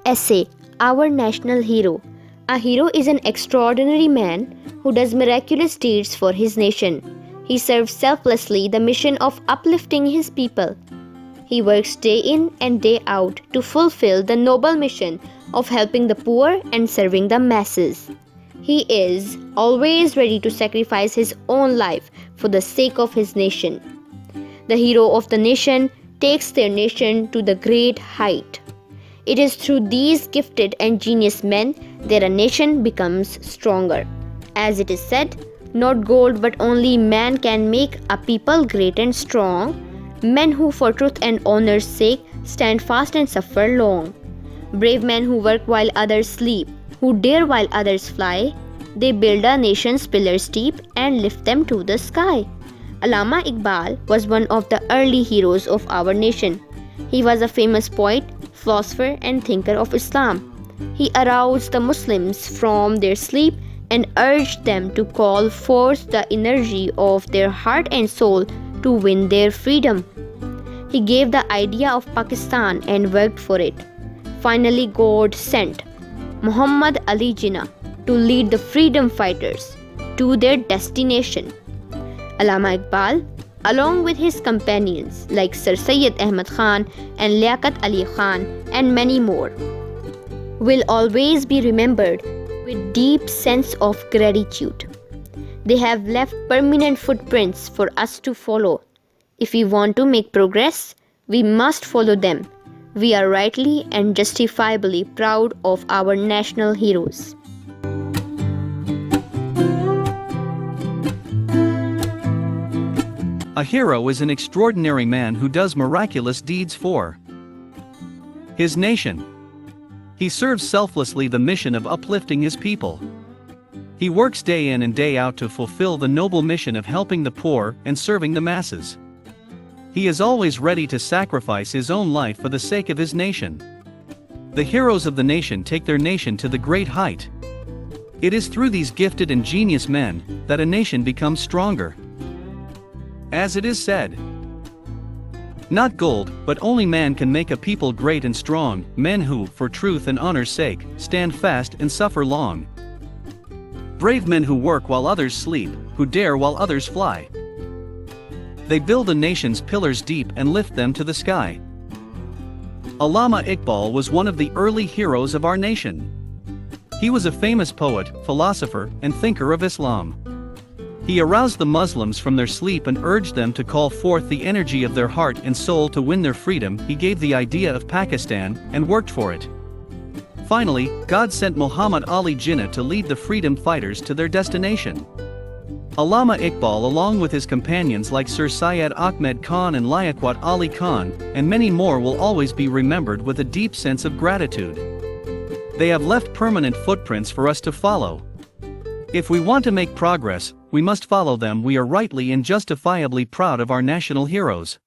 Essay: Our National Hero. A hero is an extraordinary man who does miraculous deeds for his nation. He serves selflessly the mission of uplifting his people. He works day in and day out to fulfill the noble mission of helping the poor and serving the masses. He is always ready to sacrifice his own life for the sake of his nation. The hero of the nation takes their nation to the great height. It is through these gifted and genius men that a nation becomes stronger. As it is said, not gold but only man can make a people great and strong. Men who for truth and honor's sake stand fast and suffer long. Brave men who work while others sleep, who dare while others fly. They build a nation's pillars steep and lift them to the sky. Allama Iqbal was one of the early heroes of our nation. He was a famous poet, philosopher and thinker of Islam. He aroused the Muslims from their sleep and urged them to call forth the energy of their heart and soul to win their freedom. He gave the idea of Pakistan and worked for it. Finally, God sent Muhammad Ali Jinnah to lead the freedom fighters to their destination. Allama Iqbal, along with his companions like Sir Syed Ahmad Khan and Liaquat Ali Khan and many more, will always be remembered with deep sense of gratitude. They have left permanent footprints for us to follow. If we want to make progress, we must follow them. We are rightly and justifiably proud of our national heroes. A hero is an extraordinary man who does miraculous deeds for his nation. He serves selflessly the mission of uplifting his people. He works day in and day out to fulfill the noble mission of helping the poor and serving the masses. He is always ready to sacrifice his own life for the sake of his nation. The heroes of the nation take their nation to the great height. It is through these gifted and genius men that a nation becomes stronger. As it is said, not gold, but only man can make a people great and strong, men who, for truth and honor's sake, stand fast and suffer long. Brave men who work while others sleep, who dare while others fly. They build a nation's pillars deep and lift them to the sky. Allama Iqbal was one of the early heroes of our nation. He was a famous poet, philosopher, and thinker of Islam. He aroused the Muslims from their sleep and urged them to call forth the energy of their heart and soul to win their freedom. He gave the idea of Pakistan and worked for it. Finally, God sent Muhammad Ali Jinnah to lead the freedom fighters to their destination. Allama Iqbal, along with his companions like Sir Syed Ahmed Khan and Liaquat Ali Khan, and many more, will always be remembered with a deep sense of gratitude. They have left permanent footprints for us to follow. If we want to make progress, we must follow them. We are rightly and justifiably proud of our national heroes.